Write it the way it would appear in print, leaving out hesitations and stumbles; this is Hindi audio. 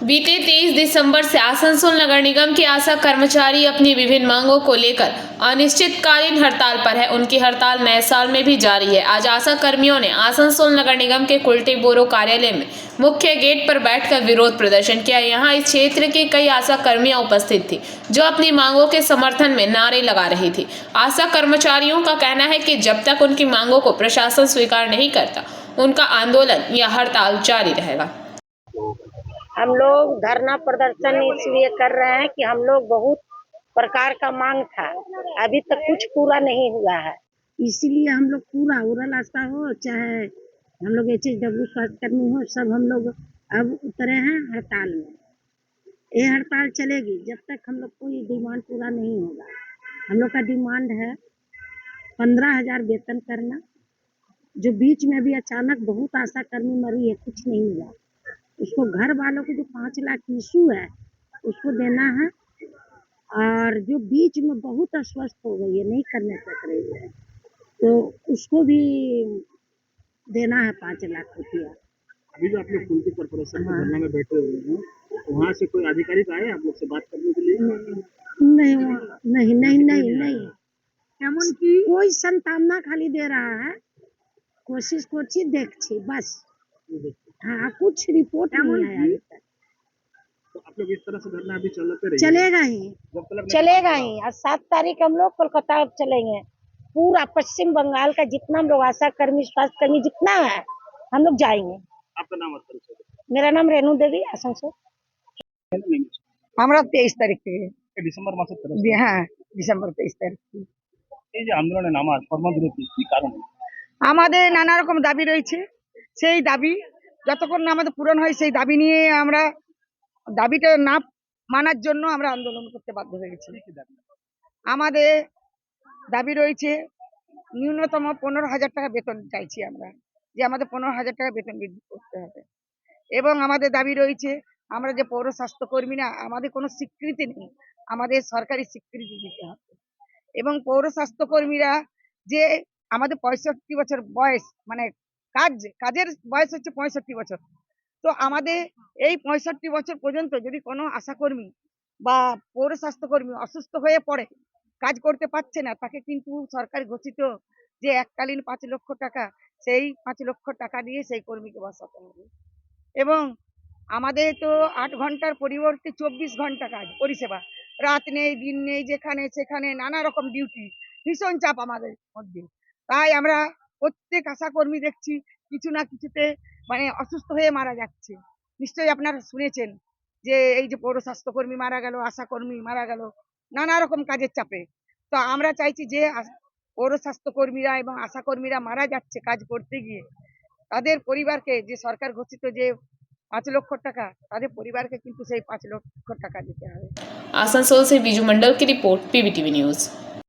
बीते 23 दिसंबर से आसनसोल नगर निगम के आशा कर्मचारी अपनी विभिन्न मांगों को लेकर अनिश्चितकालीन हड़ताल पर है। उनकी हड़ताल नए साल में भी जारी है। आज आशा कर्मियों ने आसनसोल नगर निगम के कुल्टी बोरो कार्यालय में मुख्य गेट पर बैठकर विरोध प्रदर्शन किया। यहाँ इस क्षेत्र की कई आशा कर्मियां उपस्थित थी, जो अपनी मांगों के समर्थन में नारे लगा रही थी। आशा कर्मचारियों का कहना है कि जब तक उनकी मांगों को प्रशासन स्वीकार नहीं करता, उनका आंदोलन या हड़ताल जारी रहेगा। हम लोग धरना प्रदर्शन इसलिए कर रहे हैं कि हम लोग बहुत प्रकार का मांग था, अभी तक कुछ पूरा नहीं हुआ है। इसीलिए हम लोग पूरा ओरल आस्था हो चाहे हम लोग HSW स्वास्थ्य कर्मी हो, सब हम लोग अब उतरे हैं हड़ताल में। ये हड़ताल चलेगी जब तक हम लोग कोई डिमांड पूरा नहीं होगा। हम लोग का डिमांड है 15,000 वेतन करना, जो बीच में भी अचानक बहुत आशा कर्मी मरी है, कुछ नहीं हुआ। उसको घर वालों को जो 5 लाख इशू है उसको देना है, और जो बीच में बहुत अस्वस्थ हो गई है, नहीं करने तक रही है, तो उसको भी देना है 5 लाख रुपया। अभी जो आप लोग कुल्टी कॉर्पोरेशन के धरना में बैठे हुए हैं, तो वहाँ से कोई अधिकारी आए आप लोग से बात करने के लिए? नहीं नहीं नहीं नहीं नहीं, एमन की कोई संतावना खाली दे रहा है, कोशिश कोची देखी बस। हाँ, कुछ रिपोर्ट नहीं आया अभी तक। तो आप लोग इस तरह से धरना अभी चलते रहिए? चलेगा ही। आज 7 तारीख हम लोग कोलकाता चलेंगे। पूरा पश्चिम बंगाल का जितना हम लोग आशा कर्मी स्वास्थ्य कर्मी जितना है, हम लोग जाएंगे। आपका नाम और परिचय? मेरा नाम रेणु देवी, आसनसोल। আমরা 23 তারিখ থেকে ডিসেম্বর মাসের 23 হ্যাঁ ডিসেম্বর 23 তারিখ থেকে এই যে আন্দোলনে নামার কর্মবিরতি কি কারণে? আমাদের নানা রকম দাবি রয়েছে, সেই দাবি যতক্ষণ না আমাদের পূরণ হয় সেই দাবি নিয়ে আমরা দাবিটা না মানার জন্য আমরা আন্দোলন করতে বাধ্য হয়েছি। আমাদের দাবি রয়েছে ন্যূনতম 15,000 টাকা বেতন চাইছি আমরা, যে আমাদের 15,000 টাকা বেতন বৃদ্ধি করতে হবে। এবং আমাদের দাবি রয়েছে আমরা যে পৌর স্বাস্থ্যকর্মী না, আমাদের কোনো স্বীকৃতি নেই, আমাদের সরকারি স্বীকৃতি দিতে হবে। এবং পৌর স্বাস্থ্যকর্মীরা যে আমাদের 65 বছর বয়স, মানে কাজের বয়স হচ্ছে 65 বছর, তো আমাদের এই 65 বছর পর্যন্ত যদি কোনো আশাকর্মী বা পৌর স্বাস্থ্যকর্মী অসুস্থ হয়ে পড়ে, কাজ করতে পারছে না, তাকে কিন্তু সরকার ঘোষিত যে এককালীন 5 লক্ষ টাকা, সেই 5 লক্ষ টাকা দিয়ে সেই কর্মীকে বসাতে হবে। এবং আমাদের তো 8 ঘন্টার পরিবর্তে 24 ঘন্টা কাজ পরিষেবা, রাত নেই দিন নেই, যেখানে সেখানে নানা রকম ডিউটি, ভীষণ চাপ আমাদের মধ্যে। তাই আমরা প্রত্যেক আশাকর্মী দেখছি কিছু না কিছুতে মানে অসুস্থ হয়ে মারা যাচ্ছে। নিশ্চয়ই আপনারা শুনেছেন যে এই যে পৌর স্বাস্থ্যকর্মী মারা গেল, আশাকর্মী মারা গেল, নানা রকম কাজের চাপে। তো আমরা চাইছি যে পৌর স্বাস্থ্যকর্মীরা এবং আশাকর্মীরা মারা যাচ্ছে কাজ করতে গিয়ে, তাদের পরিবারকে যে সরকার ঘোষিত যে 5 লক্ষ টাকা, তাদের পরিবারকে কিন্তু সেই 5 লক্ষ টাকা দিতে হবে। आसनसोल से बीजू मंडल की रिपोर्ट, PBTV न्यूज।